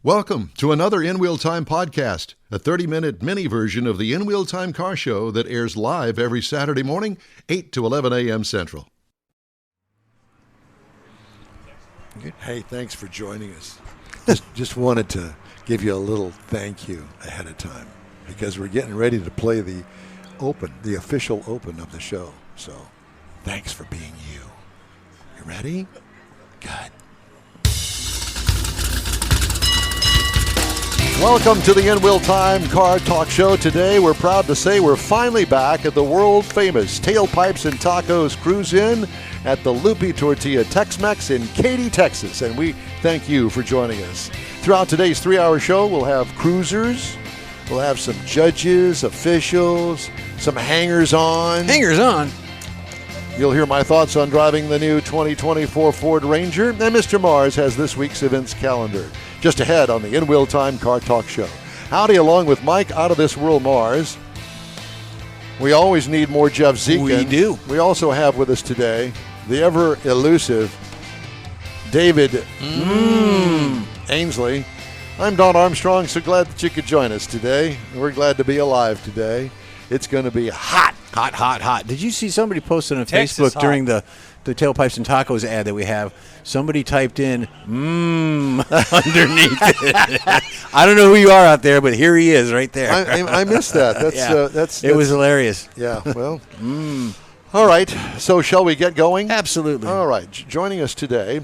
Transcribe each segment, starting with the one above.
Welcome to another In Wheel Time podcast, a 30-minute mini version of the In Wheel Time car show that airs live every Saturday morning, 8 to 11 a.m. Central. Hey, thanks for joining us. Just wanted to give you a little thank you ahead of time because we're getting ready to play the official open of the show. So thanks for being you. You ready? Good. Welcome to the In Wheel Time Car Talk Show. Today, we're proud to say we're finally back at the world-famous Tailpipes and Tacos Cruise-In at the Loopy Tortilla Tex-Mex in Katy, Texas. And we thank you for joining us. Throughout today's 3-hour show, we'll have cruisers, we'll have some judges, officials, some hangers-on. Hangers-on? You'll hear my thoughts on driving the new 2024 Ford Ranger, and Mr. Mars has this week's events calendar. Just ahead on the In Wheel Time Car Talk Show. Howdy, along with Mike Out of This World Mars. We always need more Jeff Zekin. We do. We also have with us today the ever elusive David Ainsley. I'm Don Armstrong, so glad that you could join us today. We're glad to be alive today. It's going to be hot. Hot, hot, hot. Did you see somebody posted on Texas Facebook hot. during the Tailpipes and Tacos ad that we have? Somebody typed in, underneath it. I don't know who you are out there, but here he is right there. I missed that. It was hilarious. Yeah, well. All right, so shall we get going? Absolutely. All right, joining us today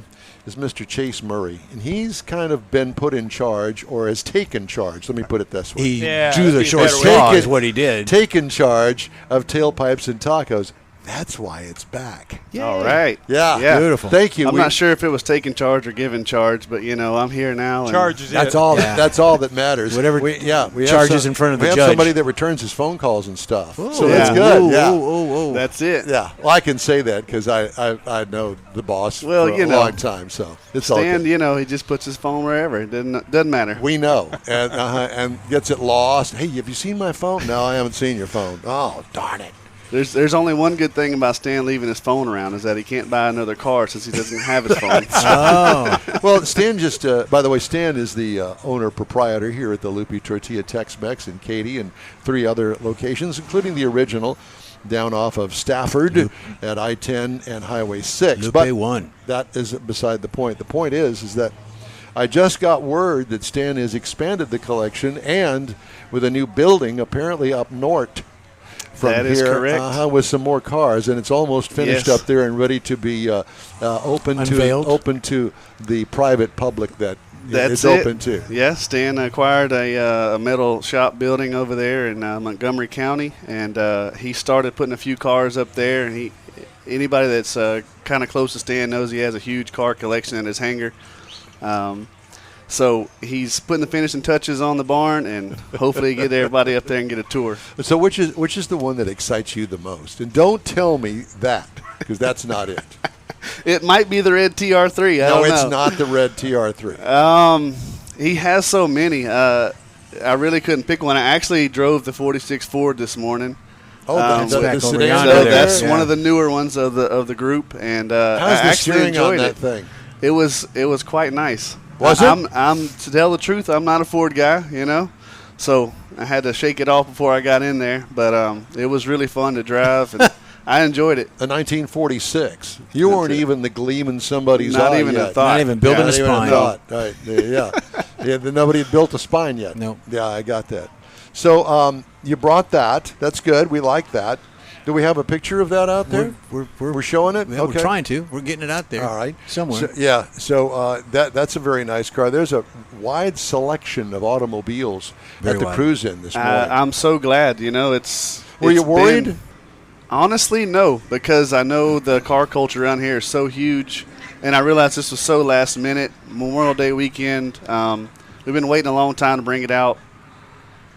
is Mr. Chase Murray, and he's kind of been put in charge, or has taken charge, let me put it this way. He Yeah, drew the that'd be short better way. straw is what he did. Taken charge of Tailpipes and Tacos. That's why it's back. All right. Yeah. Beautiful. Thank you. I'm not sure if it was taking charge or giving charge, but, I'm here now. And Charge is That's it. all. Yeah. That's all that matters. Whatever we have charges in front of the we have judge. somebody that returns his phone calls and stuff. So yeah. that's good. Ooh, yeah. ooh. That's it. Yeah. Well, I can say that because I know the boss Well, for a long time. So it's all Stan, good. he just puts his phone wherever. It doesn't matter. We know, and gets it lost. Hey, have you seen my phone? No, I haven't seen your phone. Oh, darn it. There's only one good thing about Stan leaving his phone around is that he can't buy another car since he doesn't have his phone. Well, Stan just, by the way, Stan is the owner-proprietor here at the Loopy Tortilla Tex-Mex in Katy and 3 other locations, including the original down off of Stafford at I-10 and Highway 6. Lupe But 1. that is beside the point. The point is that I just got word that Stan has expanded the collection and with a new building apparently up north from That here, is correct. with some more cars, and it's almost finished Yes. up there and ready to be Unveiled. open to the private public that That's it's it. open to. Yeah, Stan acquired a metal shop building over there in Montgomery County, and he started putting a few cars up there. And anybody that's kind of close to Stan knows he has a huge car collection in his hangar. So he's putting the finishing touches on the barn, and hopefully get everybody up there and get a tour. So which is the one that excites you the most? And don't tell me that because that's not it. It might be the red TR3. I No, don't it's know. not the red TR3. He has so many. I really couldn't pick one. I actually drove the 46 Ford this morning. That's back over sedan yonder over So there. that's Yeah. one of the newer ones of the group, and I How's the actually steering on enjoyed that it. thing? It was quite nice. Was it? I'm to tell the truth, I'm not a Ford guy, so I had to shake it off before I got in there. But it was really fun to drive, and I enjoyed it. A 1946. You That's weren't it. even the gleam in somebody's Not eye even yet. a thought. Not even building Not a even spine. thought. Right. Yeah. Nobody had built a spine yet. Nope. Yeah, I got that. So you brought that. That's good. We like that. Do we have a picture of that out there? We're showing it? Yeah, Okay. We're trying to. We're getting it out there. All right. Somewhere. So that's a very nice car. There's a wide selection of automobiles Very at the wide. Cruise-In this morning. I'm so glad. It's. Were you it's worried? been- honestly, no, because I know the car culture around here is so huge, and I realized this was so last minute. Memorial Day weekend. We've been waiting a long time to bring it out.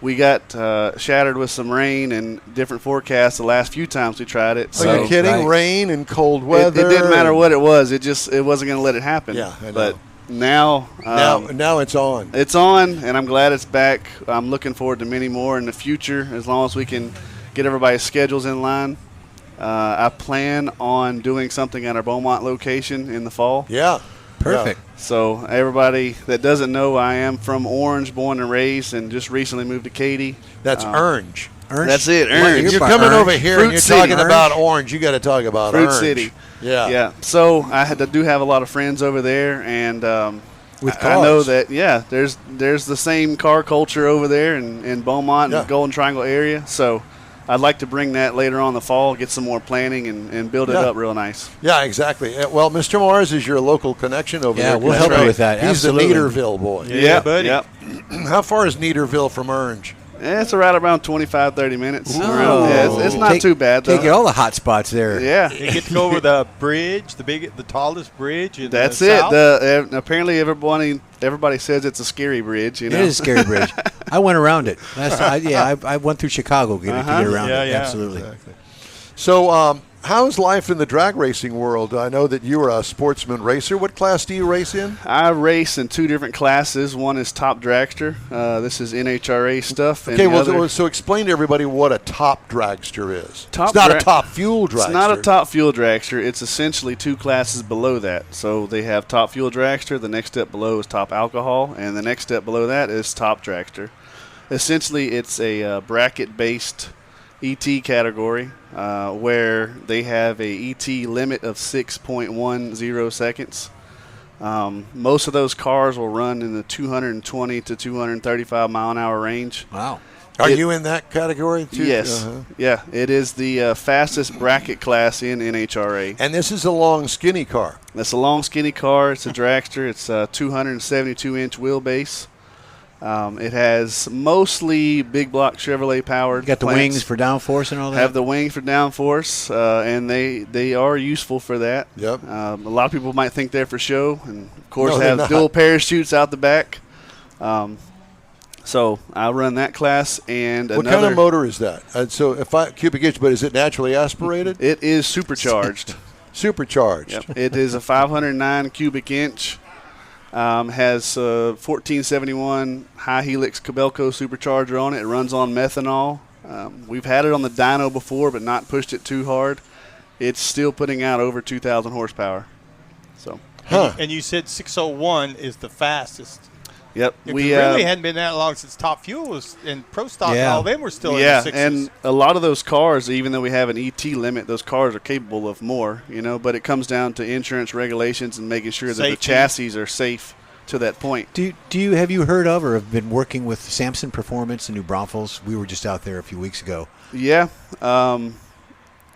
We got shattered with some rain and different forecasts the last few times we tried it. Are you kidding? right. Rain and cold It weather. didn't matter what it was. It wasn't going to let it happen. Yeah, I know. But now, Now it's on. it's on, and I'm glad it's back. I'm looking forward to many more in the future, as long as we can get everybody's schedules in line. I plan on doing something at our Beaumont location in the fall. Yeah. Perfect. So everybody that doesn't know, I am from Orange, born and raised, and just recently moved to Katy. That's Orange. That's it, Well, Orange. if you're by coming Orange. over here Fruit and you're City. talking Orange. about Orange, you got to talk about Fruit Orange. City. Yeah. Yeah. So I do have a lot of friends over there, and With I know cars. that there's the same car culture over there in Beaumont Yeah. and Golden Triangle area. So I'd like to bring that later on in the fall, get some more planning, and build it Yeah. up real nice. Yeah, exactly. Well, Mr. Mars is your local connection over Yeah, there. we'll That's help you with that. He's Absolutely. the Neaterville boy. Yeah, buddy. Yep. How far is Neaterville from Orange? It's around 25, 30 minutes. Oh. Yeah, it's not too bad, though. Take all the hot spots there. Yeah. You get to go over the bridge, the tallest bridge in That's the it. South. Apparently, everybody says it's a scary bridge. You know, It is a scary bridge. I went around it. I went through Chicago to get around Yeah, it. yeah. Absolutely. So, how's life in the drag racing world? I know that you are a sportsman racer. What class do you race in? I race in two different classes. One is top dragster. This is NHRA stuff. and Okay, the well, other- so explain to everybody what a top dragster is. Top it's not a dra- top fuel dragster. It's not a top fuel dragster. It's essentially two classes below that. So they have top fuel dragster. The next step below is top alcohol, and the next step below that is top dragster. Essentially, it's a bracket-based ET category where they have a ET limit of 6.10 seconds. Most of those cars will run in the 220 to 235 mile an hour range. Wow. Are you in that category too? Yes. Yeah, it is the fastest bracket class in NHRA. And this is a long, skinny car. That's a long, skinny car. It's a dragster. It's a 272-inch wheelbase. It has mostly big block Chevrolet powered. You got the plants. wings for downforce and all that? Have the wings for downforce, and they are useful for that. Yep. A lot of people might think they're for show, and of course No, they they're have not. dual parachutes out the back. So I run that class, and What another. kind of motor is that? So if cubic inch, but is it naturally aspirated? It is supercharged. Supercharged. Yep. It is a 509 cubic inch. Has 1471 high helix Cabelco supercharger on it. It runs on methanol. We've had it on the dyno before, but not pushed it too hard. It's still putting out over 2,000 horsepower. So, And you said 601 is the fastest. yep. It really hadn't been that long since Top Fuel was in Pro Stock. Yeah. All them were still in yeah, the 60s. and a lot of those cars, even though we have an ET limit, those cars are capable of more, but it comes down to insurance regulations and making sure that the Safety. chassis are safe to that point. Have you heard of or have been working with Samson Performance in New Braunfels? We were just out there a few weeks ago. Yeah.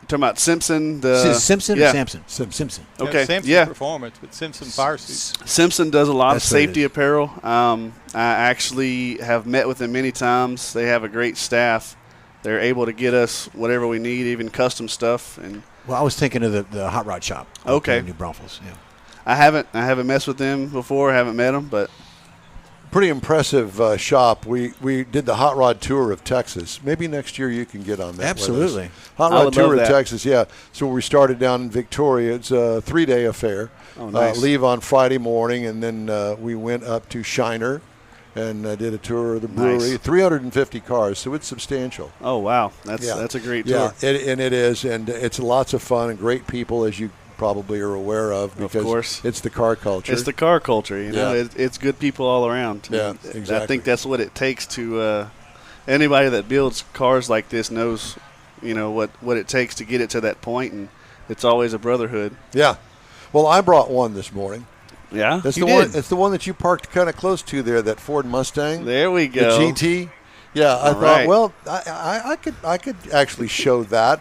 Talking about Simpson. Simpson yeah. or Samson? Simpson. Okay. Samson Yeah. Performance, but Simpson Fire Suits. Simpson does a lot That's of what it safety is. apparel. I actually have met with them many times. They have a great staff. They're able to get us whatever we need, even custom stuff. And Well, I was thinking of the hot rod shop. out Okay. there in New Braunfels. Yeah. I haven't messed with them before. Haven't met them, but Pretty impressive shop. We did the hot rod tour of Texas. Maybe next year you can get on that. Absolutely. With us. Hot I rod would tour love of that. Texas. Yeah. So we started down in Victoria. It's a 3-day affair. Oh, nice. Leave on Friday morning, and then we went up to Shiner and did a tour of the brewery. Nice. 350 cars, so it's substantial. oh wow, that's a great Yeah, tour. and it is, and it's lots of fun and great people, as you probably are aware of, because course. it's the car culture. It's the car culture, Yeah. It's good people all around. Yeah, And I exactly. think that's what it takes to. Anybody that builds cars like this knows, what it takes to get it to that point, and it's always a brotherhood. Yeah. Well, I brought one this morning. Yeah, It's you the one. did. It's the one that you parked kind of close to there. That Ford Mustang. There we The go. GT. Yeah, I All thought. right. Well, I could actually show that.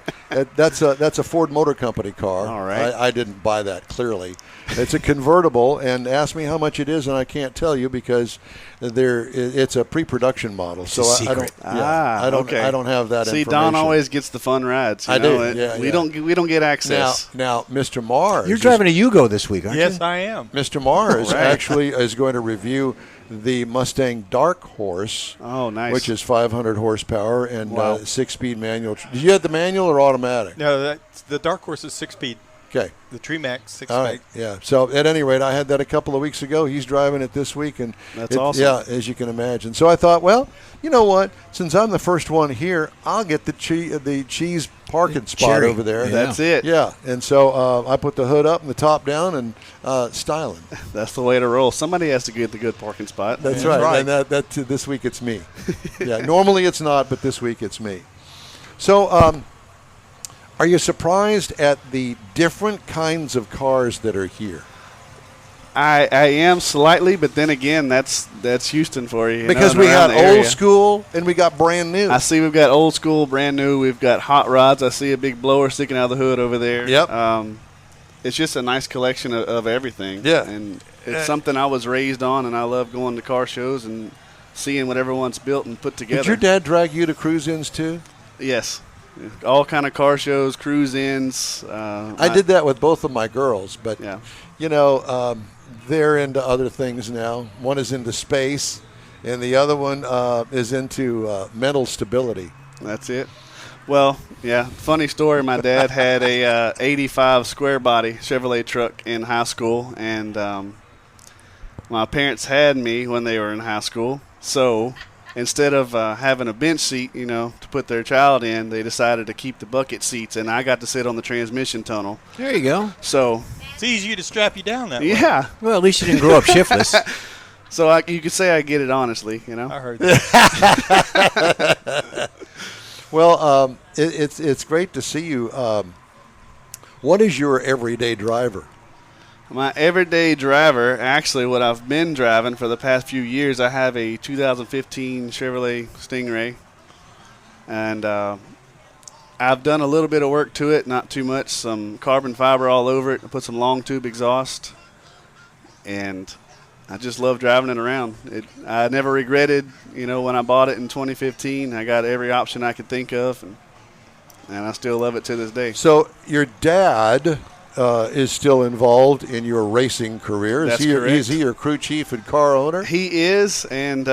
That's a Ford Motor Company car. All right. I didn't buy that, clearly. It's a convertible, and ask me how much it is, and I can't tell you because it's a pre-production model. It's so a I secret. don't. Yeah, I don't. Okay. I don't have that See, information. Don always gets the fun rides. I do, yeah, we yeah. don't get access. Now, Mr. Mars. You're driving a Yugo this week, aren't Yes, you? I am. Mr. Mars All right. actually is going to review the Mustang Dark Horse, Oh, nice. which is 500 horsepower and Wow. 6-speed manual. Did you have the manual or automatic? No, the Dark Horse is 6-speed. Okay. The Tremax 6 All right, yeah. So at any rate, I had that a couple of weeks ago. He's driving it this week, and That's awesome. Yeah, as you can imagine. So I thought, well, you know what? Since I'm the first one here, I'll get the cheese parking spot Cherry. over there. Yeah. That's it. Yeah, and so I put the hood up and the top down and styling. That's the way to roll. Somebody has to get the good parking spot. That's right. And that this week it's me. Yeah, normally it's not, but this week it's me. So. Are you surprised at the different kinds of cars that are here? I am slightly, but then again, that's Houston for you. Because we got old school and we got brand new. I see we've got old school, brand new. We've got hot rods. I see a big blower sticking out of the hood over there. Yep. It's just a nice collection of everything. Yeah. And it's something I was raised on, and I love going to car shows and seeing what everyone's built and put together. Did your dad drag you to cruise-ins too? Yes. All kind of car shows, cruise-ins. I did that with both of my girls, but Yeah. you know, they're into other things now. One is into space, and the other one is into mental stability. That's it. Well, yeah, funny story. My dad had a 85 square body Chevrolet truck in high school, and my parents had me when they were in high school. So instead of having a bench seat, you know, to put their child in, they decided to keep the bucket seats, and I got to sit on the transmission tunnel. There you go. So, It's easier to strap you down that way. yeah. Well, at least you didn't grow up shiftless. So you could say I get it honestly, you know. I heard that. Well, it's great to see you. What is your everyday driver? My everyday driver, actually what I've been driving for the past few years, I have a 2015 Chevrolet Stingray. And I've done a little bit of work to it, not too much, some carbon fiber all over it. I put some long tube exhaust. And I just love driving it around. I never regretted, you know, when I bought it in 2015. I got every option I could think of, and I still love it to this day. So your dad is still involved in your racing career. That's correct. Is he your crew chief and car owner? He is, and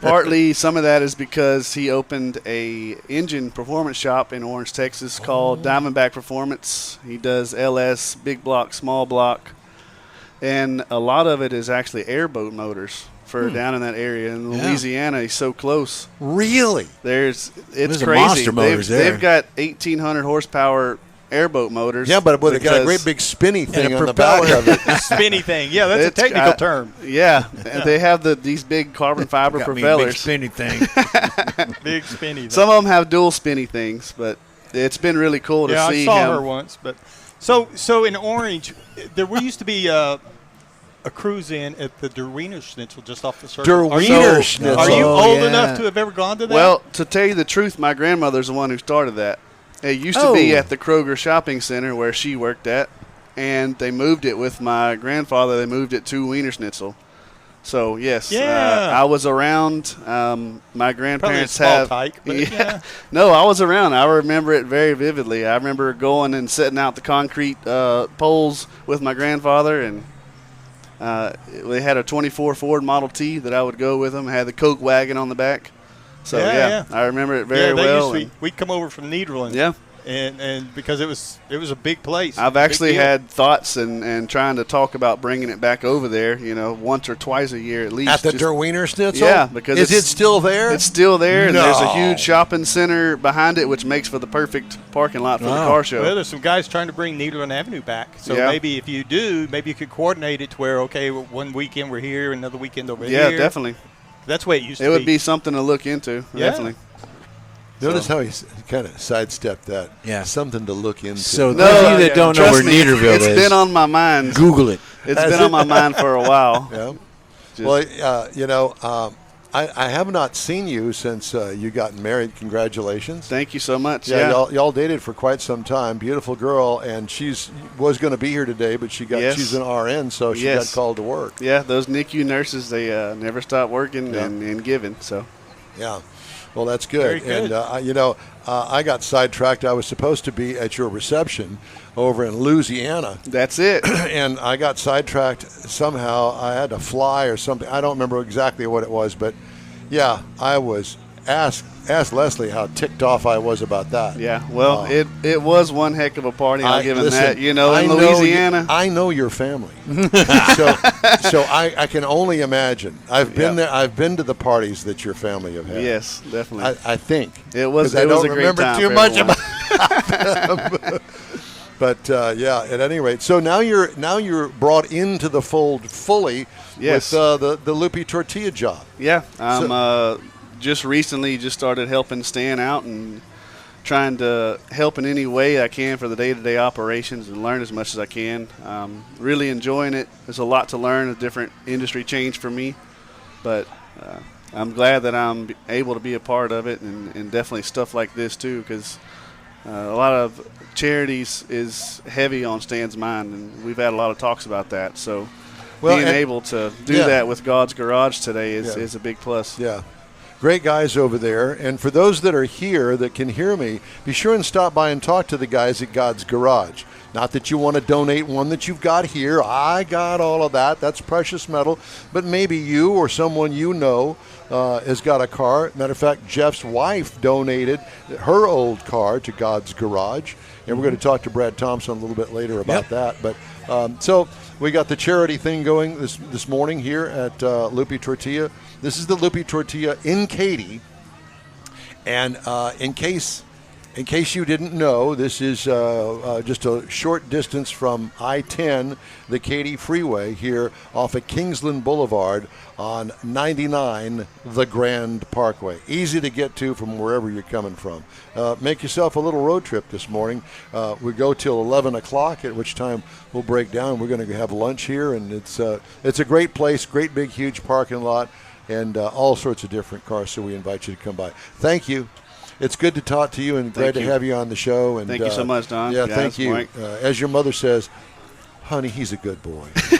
partly some of that is because he opened a engine performance shop in Orange, Texas called Diamondback Performance. He does LS, big block, small block, and a lot of it is actually airboat motors for down in that area. In Louisiana, he's so close. Really? It's Those are crazy. monster motors there. They've got 1,800 horsepower airboat motors. Yeah, but they got a great because- big spinny thing a on the back of it. Spinny thing. Yeah, that's a It's- technical term. Yeah, they have these big carbon fiber Got me a big propellers. spinny thing. Big spinny thing. Some of them have dual spinny things, but it's been really cool to Yeah, see I saw him. her once. But so in Orange, there used to be a cruise-in at the Der Wiener Schnitzel just off the circle. Der Wiener Schnitzel. Are you Oh, old yeah. enough to have ever gone to that? Well, to tell you the truth, my grandmother's the one who started that. It used to be Oh. at the Kroger Shopping Center where she worked at, and they moved it with my grandfather. They moved it to Wiener Schnitzel. So, yes, Yeah. I was around. My probably a grandparents small have. tyke, but yeah. No, I was around. I remember it very vividly. I remember going and setting out the concrete poles with my grandfather, and they had a 24 Ford Model T that I would go with them. It had the Coke wagon on the back. So, Yeah. I remember it very they well. used to we'd come over from Nederland. Yeah. And because it was a big place. I've Big actually deal. had thoughts and trying to talk about bringing it back over there, you know, once or twice a year at least. At the Just- Der Wiener Schnitzel? Yeah, because is it it's- still there? It's still there, and there's a No. huge shopping center behind it, which makes for the perfect parking lot for the car show. Well, there's some guys trying to bring Nederland Avenue back. So Yeah. maybe if you do, maybe you could coordinate it to where, okay, one weekend we're here, another weekend over Yeah, here. definitely. That's the way it used to It be. would be something to look into, Yeah. definitely. Notice how he kind of sidestepped that. Yeah. Something to look into. So No, those of you that don't know trust where me, Neederville it's is, been on my mind. Google it. It's Has been it? on my mind for a while. Yeah. Just- Well, you know, I have not seen you since you got married. Congratulations. Thank you so much. Yeah, Yeah. y'all dated for quite some time. Beautiful girl, and was going to be here today, but Yes. she's an RN, so she Yes. got called to work. Yeah, those NICU nurses, they never stop working Yeah. and giving. So Yeah. Well, that's good. Very good. And, you know, I got sidetracked. I was supposed to be at your reception over in Louisiana, that's it. and I got sidetracked somehow. I had to fly or something. I don't remember exactly what it was, but, yeah, I was asked ask Leslie how ticked off I was about that. Yeah, well, it was one heck of a party. I'll give it that. You know, I in know Louisiana. I know your family, so I can only imagine. I've been there. I've been to the parties that your family have had. Yes, definitely. I think it was. I It was don't a great remember time too for much everyone. about them. But yeah, at any rate, so now you're brought into the fold fully Yes. with the Loopy Tortilla job. Yeah, I'm just recently started helping Stan out and trying to help in any way I can for the day-to-day operations and learn as much as I can. Really enjoying it. There's a lot to learn, a different industry change for me, but I'm glad that I'm able to be a part of it, and definitely stuff like this too, because a lot of charities is heavy on Stan's mind, and we've had a lot of talks about that. So being able to do that with God's Garage today is a big plus. Yeah. Great guys over there. And for those that are here that can hear me, be sure and stop by and talk to the guys at God's Garage. Not that you want to donate one that you've got here. I got all of that. That's precious metal. But maybe you or someone you know has got a car. Matter of fact, Jeff's wife donated her old car to God's Garage. And we're going to talk to Brad Thompson a little bit later about that. But so we got the charity thing going this morning here at Loopy Tortilla. This is the Loopy Tortilla in Katy. And in case you didn't know, this is just a short distance from I-10, the Katy Freeway, here off of Kingsland Boulevard on 99, the Grand Parkway. Easy to get to from wherever you're coming from. Make yourself a little road trip this morning. We go till 11 o'clock, at which time we'll break down. We're going to have lunch here, and it's a great place, great big huge parking lot, and all sorts of different cars, so we invite you to come by. Thank you. It's good to talk to you, and glad to have you on the show. And thank you so much, Don. Yeah, thank you. As your mother says, honey, he's a good boy. So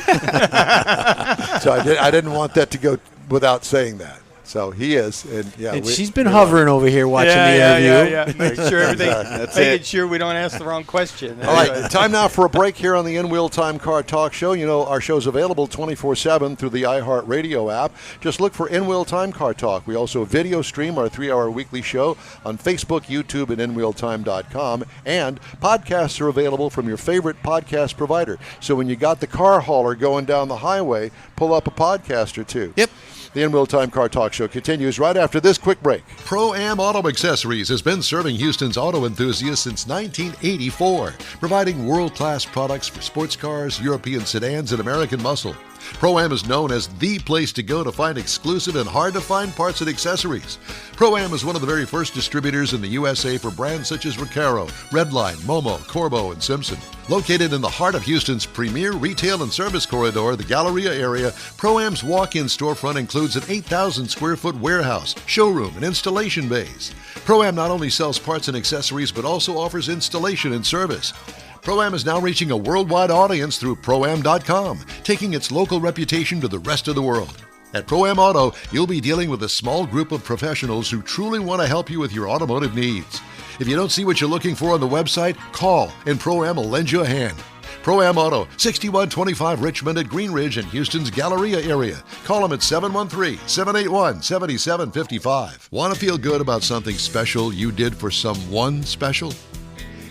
I didn't want that to go without saying that. So he is, and she's been hovering over here watching the interview. Yeah. Making sure everything. That's sure we don't ask the wrong question. All right, time now for a break here on the In Wheel Time Car Talk Show. You know, our show's available 24/7 through the iHeartRadio app. Just look for In Wheel Time Car Talk. We also video stream our 3-hour weekly show on Facebook, YouTube, and InWheelTime.com. And podcasts are available from your favorite podcast provider. So when you got the car hauler going down the highway, pull up a podcast or two. Yep. The In Wheel Time Car Talk Show continues right after this quick break. Pro-Am Auto Accessories has been serving Houston's auto enthusiasts since 1984, providing world-class products for sports cars, European sedans, and American muscle. Pro-Am is known as the place to go to find exclusive and hard-to-find parts and accessories. Pro-Am is one of the very first distributors in the USA for brands such as Recaro, Redline, Momo, Corbo, and Simpson. Located in the heart of Houston's premier retail and service corridor, the Galleria area, Pro-Am's walk-in storefront includes an 8,000-square-foot warehouse, showroom, and installation bays. Pro-Am not only sells parts and accessories, but also offers installation and service. Pro-Am is now reaching a worldwide audience through Pro-Am.com, taking its local reputation to the rest of the world. At Pro-Am Auto, you'll be dealing with a small group of professionals who truly want to help you with your automotive needs. If you don't see what you're looking for on the website, call and Pro-Am will lend you a hand. Pro-Am Auto, 6125 Richmond at Green Ridge in Houston's Galleria area. Call them at 713-781-7755. Want to feel good about something special you did for someone special?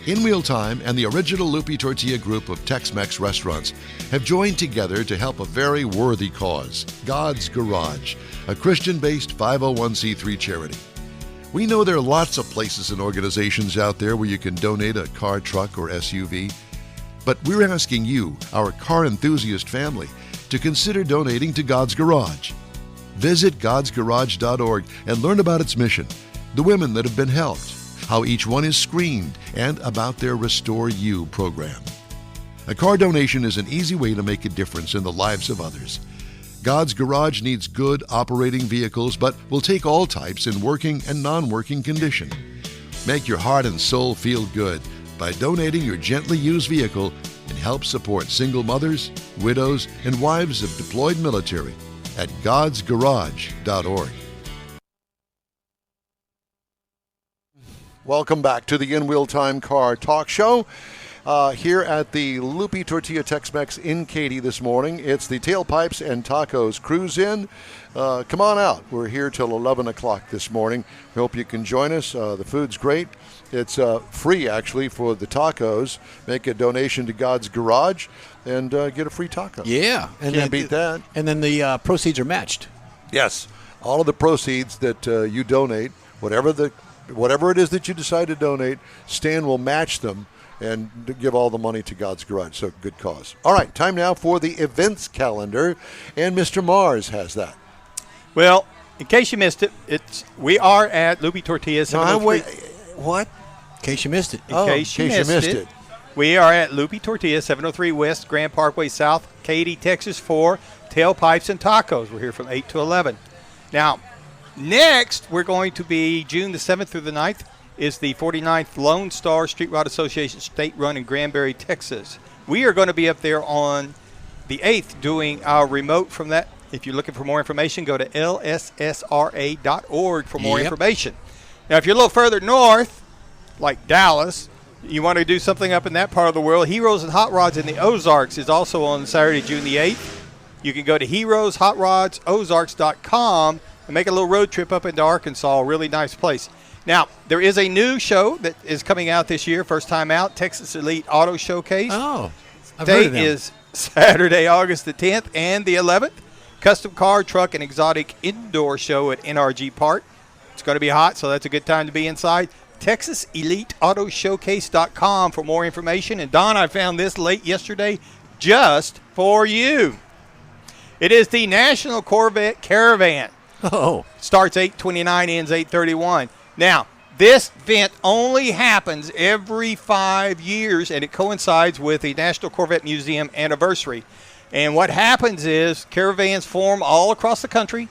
In Wheel Time and the original Loopy Tortilla group of Tex-Mex restaurants have joined together to help a very worthy cause, God's Garage, a Christian-based 501c3 charity. We know there are lots of places and organizations out there where you can donate a car, truck, or SUV, but we're asking you, our car enthusiast family, to consider donating to God's Garage. Visit godsgarage.org and learn about its mission, the women that have been helped, how each one is screened, and about their Restore You program. A car donation is an easy way to make a difference in the lives of others. God's Garage needs good operating vehicles, but will take all types in working and non-working condition. Make your heart and soul feel good by donating your gently used vehicle and help support single mothers, widows, and wives of deployed military at godsgarage.org. Welcome back to the In Wheel Time Car Talk Show. here at the Loopy Tortilla Tex-Mex in Katy this morning. It's the Tailpipes and Tacos Cruise-In. Come on out. We're here till 11 o'clock this morning. We hope you can join us. The food's great. It's free, actually, for the tacos. Make a donation to God's Garage and get a free taco. Yeah. Can't beat that. And then the proceeds are matched. Yes. All of the proceeds that you donate, whatever it is that you decide to donate, Stan will match them and give all the money to God's Garage. So, good cause. All right, time now for the events calendar, and Mr. Mars has that. Well, in case you missed it, we are at Loopy Tortilla. What? In case you missed it. In case you missed it. We are at Loopy Tortilla, 703 West Grand Parkway South, Katy, Texas, for Tailpipes and Tacos. We're here from 8 to 11. Now, next, we're going to be June the 7th through the 9th is the 49th Lone Star Street Rod Association State Run in Granbury, Texas. We are going to be up there on the 8th doing our remote from that. If you're looking for more information, go to lssra.org for more information. Now, if you're a little further north, like Dallas, you want to do something up in that part of the world, Heroes and Hot Rods in the Ozarks is also on Saturday, June the 8th. You can go to heroeshotrodsozarks.com and make a little road trip up into Arkansas. A really nice place. Now, there is a new show that is coming out this year, first time out, Texas Elite Auto Showcase. Oh, I've heard of them. Date is Saturday, August the 10th and the 11th. Custom car, truck, and exotic indoor show at NRG Park. It's going to be hot, so that's a good time to be inside. TexasEliteAutoShowcase.com for more information. And, Don, I found this late yesterday just for you. It is the National Corvette Caravan. Oh. Starts 8/29, ends 8/31. Now, this event only happens every 5 years, and it coincides with the National Corvette Museum anniversary. And what happens is caravans form all across the country,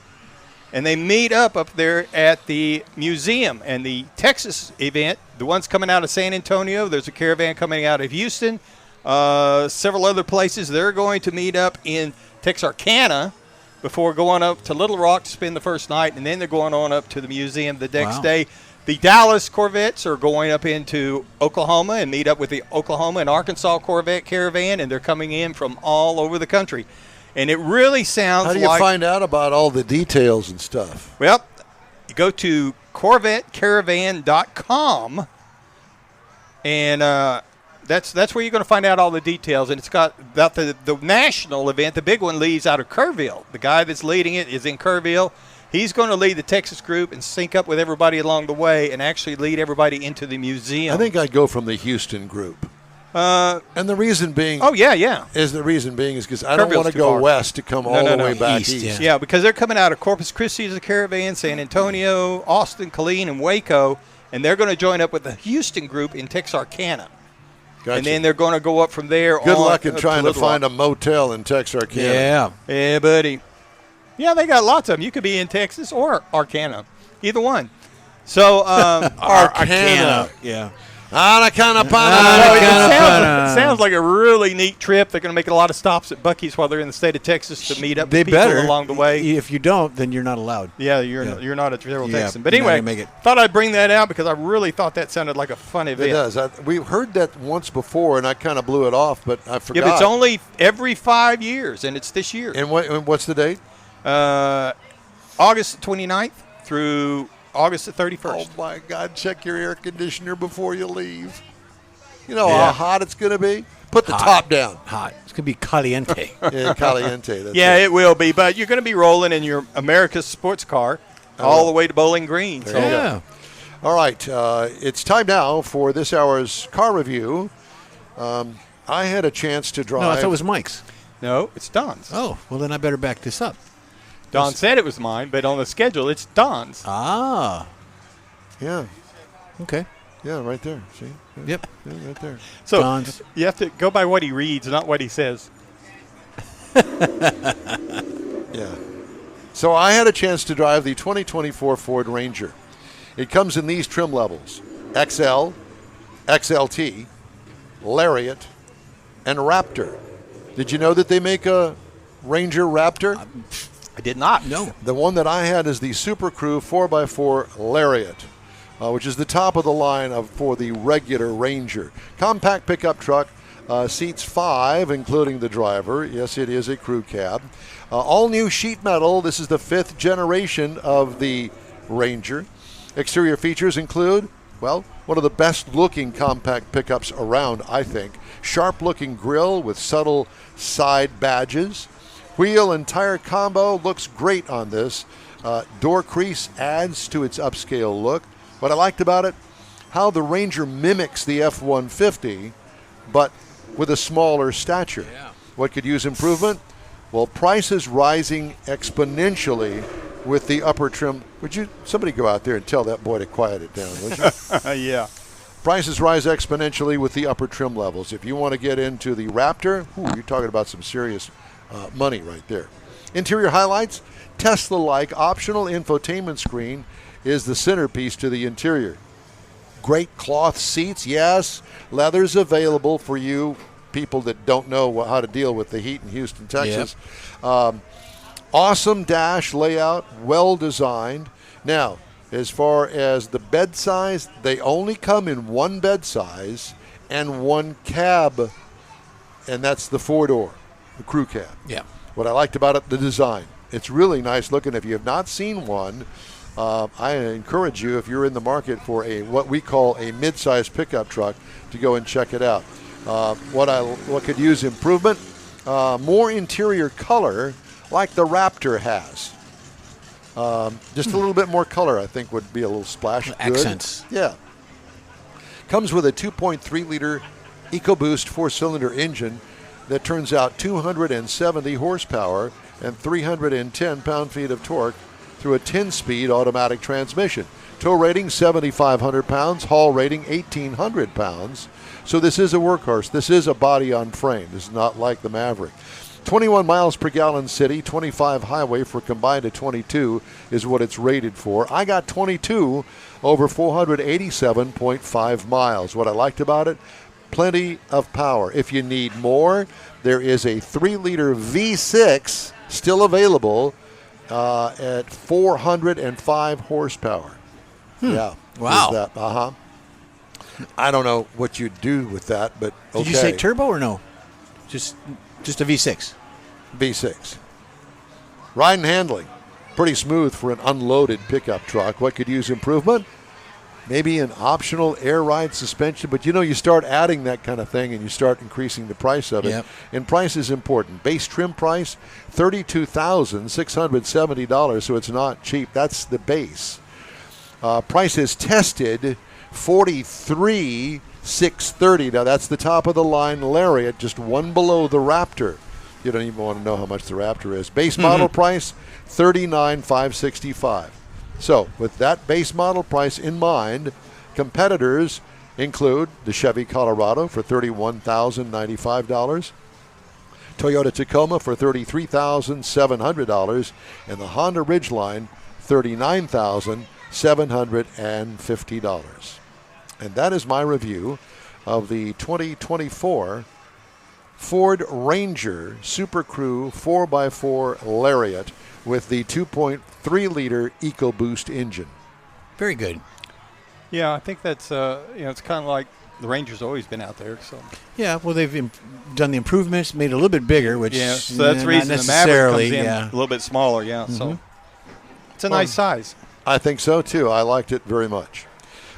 and they meet up there at the museum. And the Texas event, the one's coming out of San Antonio, there's a caravan coming out of Houston, several other places. They're going to meet up in Texarkana before going up to Little Rock to spend the first night, and then they're going on up to the museum the next day. The Dallas Corvettes are going up into Oklahoma and meet up with the Oklahoma and Arkansas Corvette Caravan, and they're coming in from all over the country. And it really sounds like... How do you find out about all the details and stuff? Well, you go to CorvetteCaravan.com, and that's where you're going to find out all the details. And it's got about the national event. The big one leaves out of Kerrville. The guy that's leading it is in Kerrville. He's going to lead the Texas group and sync up with everybody along the way and actually lead everybody into the museum. I think I'd go from the Houston group. And the reason being... Oh, yeah. is because I don't want to go west to come all the way back east. Yeah, because they're coming out of Corpus Christi as a caravan, San Antonio, Austin, Killeen, and Waco, and they're going to join up with the Houston group in Texarkana. Gotcha. And then they're going to go up from there. Good luck in trying to find a motel in Texarkana. Yeah, buddy. Yeah, they got lots of them. You could be in Texas or Arcana, either one. So, Arcana. Yeah. It sounds like a really neat trip. They're going to make a lot of stops at Buc-ee's while they're in the state of Texas to meet up with people along the way. If you don't, then you're not allowed. Yeah, you're not a travel Texan. But anyway, thought I'd bring that out because I really thought that sounded like a fun event. It does. We've heard that once before, and I kind of blew it off, but I forgot. Yeah, but it's only every 5 years, and it's this year. And what's the date? August 29th through August the 31st. Oh, my God. Check your air conditioner before you leave. You know how hot it's going to be? Put the top down. Hot. It's going to be caliente. Yeah, caliente. That's it will be. But you're going to be rolling in your America's sports car all the way to Bowling Green. So. All right. It's time now for this hour's car review. I had a chance to drive. No, I thought it was Mike's. No, it's Don's. Oh, well, then I better back this up. Don said it was mine, but on the schedule, it's Don's. Ah. Yeah. Okay. Yeah, right there. See? Yep. Yeah, right there. So Don's. You have to go by what he reads, not what he says. Yeah. So I had a chance to drive the 2024 Ford Ranger. It comes in these trim levels: XL, XLT, Lariat, and Raptor. Did you know that they make a Ranger Raptor? I did not. No. The one that I had is the Super Crew 4x4 Lariat. which is the top of the line for the regular Ranger. Compact pickup truck, seats 5, including the driver. Yes, it is a crew cab. All new sheet metal. This is the 5th generation of the Ranger. Exterior features include, well, one of the best looking compact pickups around, I think. Sharp looking grille with subtle side badges. Wheel and tire combo looks great on this. Door crease adds to its upscale look. What I liked about it, how the Ranger mimics the F-150, but with a smaller stature. Yeah. What could use improvement? Well, prices rising exponentially with the upper trim. Somebody go out there and tell that boy to quiet it down, would you? Yeah. Prices rise exponentially with the upper trim levels. If you want to get into the Raptor, you're talking about some serious money right there. Interior highlights, Tesla-like optional infotainment screen is the centerpiece to the interior. Great cloth seats, yes. Leather's available for you people that don't know how to deal with the heat in Houston, Texas. Yep. Awesome dash layout, well designed. Now, as far as the bed size, they only come in one bed size and one cab, and that's the 4-door, the crew cab. Yeah. What I liked about it, the design. It's really nice looking. If you have not seen one, I encourage you, if you're in the market for what we call a mid-size pickup truck, to go and check it out. What could use improvement? More interior color, like the Raptor has. Just a little bit more color, I think, would be a little splash. Good. Accents. Yeah. Comes with a 2.3-liter EcoBoost 4-cylinder engine that turns out 270 horsepower and 310 pound-feet of torque through a 10-speed automatic transmission. Tow rating 7,500 pounds, haul rating 1,800 pounds. So this is a workhorse. This is a body on frame. This is not like the Maverick. 21 miles per gallon city, 25 highway for combined to 22 is what it's rated for. I got 22 over 487.5 miles. What I liked about it, plenty of power. If you need more, there is a 3-liter V6 still available at 405 horsepower. Yeah. Wow. I don't know what you'd do with that, but okay. Did you say turbo or no? Just a V6. V6. Ride and handling, pretty smooth for an unloaded pickup truck. What could use improvement? Maybe an optional air ride suspension, but you start adding that kind of thing and you start increasing the price of it. Yep. And price is important. Base trim price, $32,670, so it's not cheap. That's the base. Price is tested $43,630. Now that's the top of the line Lariat, just one below the Raptor. You don't even want to know how much the Raptor is. Base model price $39,565. So with that base model price in mind, competitors include the Chevy Colorado for $31,095, Toyota Tacoma for $33,700, and the Honda Ridgeline $39,750. And that is my review of the 2024 Ford Ranger Super Crew 4x4 Lariat with the 2.3-liter EcoBoost engine. Very good. Yeah, I think that's it's kind of like the Ranger's always been out there. So yeah, well, they've done the improvements, made it a little bit bigger, which so that's the reason the Maverick comes in a little bit smaller. Yeah, so it's a nice size. I think so too. I liked it very much.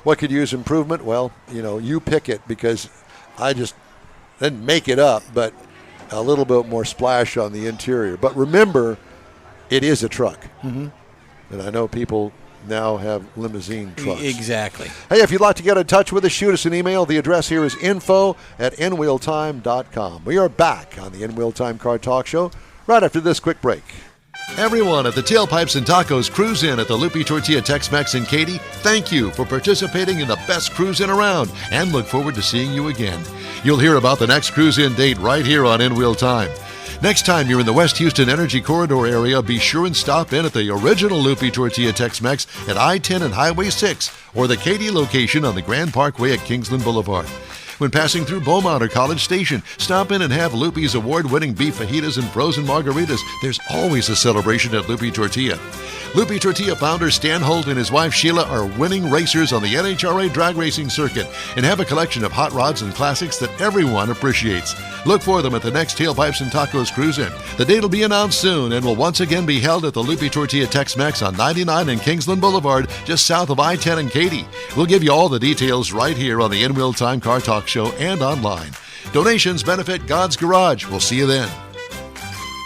What could use improvement? Well, you pick it, because I just didn't make it up, but a little bit more splash on the interior. But remember, it is a truck. Mm-hmm. And I know people now have limousine trucks. Exactly. Hey, if you'd like to get in touch with us, shoot us an email. The address here is info@nwheeltime.com. We are back on the In-Wheel Time Car Talk Show right after this quick break. Everyone at the Tailpipes and Tacos Cruise-In at the Lupi Tortilla Tex-Mex in Katy, thank you for participating in the best cruise-in around, and look forward to seeing you again. You'll hear about the next cruise-in date right here on In-Wheel Time. Next time you're in the West Houston Energy Corridor area, be sure and stop in at the original Lupi Tortilla Tex-Mex at I-10 and Highway 6, or the Katy location on the Grand Parkway at Kingsland Boulevard. When passing through Beaumont or College Station, stop in and have Lupi's award-winning beef fajitas and frozen margaritas. There's always a celebration at Lupi Tortilla. Loopy Tortilla founder Stan Holt and his wife Sheila are winning racers on the NHRA drag racing circuit and have a collection of hot rods and classics that everyone appreciates. Look for them at the next Tailpipes and Tacos Cruise-In. The date will be announced soon and will once again be held at the Loopy Tortilla Tex-Mex on 99 and Kingsland Boulevard, just south of I-10 and Katy. We'll give you all the details right here on the In Wheel Time Car Talk Show and online. Donations benefit God's Garage. We'll see you then.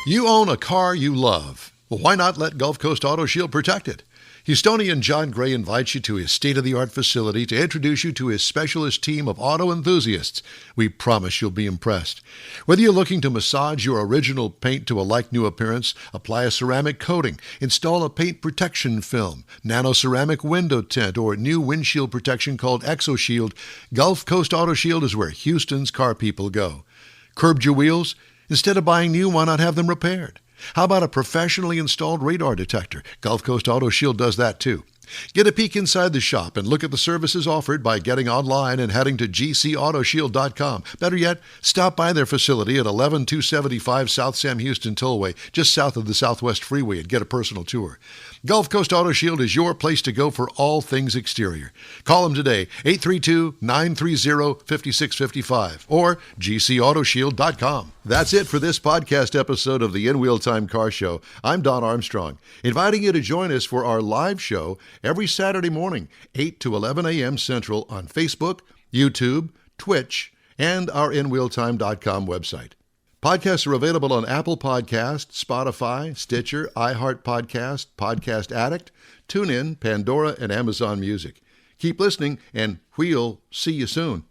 You own a car you love. Well, why not let Gulf Coast Auto Shield protect it? Houstonian John Gray invites you to his state-of-the-art facility to introduce you to his specialist team of auto enthusiasts. We promise you'll be impressed. Whether you're looking to massage your original paint to a like-new appearance, apply a ceramic coating, install a paint protection film, nano-ceramic window tint, or new windshield protection called ExoShield, Gulf Coast Auto Shield is where Houston's car people go. Curbed your wheels? Instead of buying new, why not have them repaired? How about a professionally installed radar detector? Gulf Coast Auto Shield does that too. Get a peek inside the shop and look at the services offered by getting online and heading to gcautoshield.com. Better yet, stop by their facility at 11275 South Sam Houston Tollway, just south of the Southwest Freeway, and get a personal tour. Gulf Coast Auto Shield is your place to go for all things exterior. Call them today, 832-930-5655 or gcautoshield.com. That's it for this podcast episode of the In Wheel Time Car Show. I'm Don Armstrong, inviting you to join us for our live show every Saturday morning, 8 to 11 a.m. Central on Facebook, YouTube, Twitch, and our InWheelTime.com website. Podcasts are available on Apple Podcasts, Spotify, Stitcher, iHeart Podcast, Podcast Addict, TuneIn, Pandora, and Amazon Music. Keep listening, and we'll see you soon.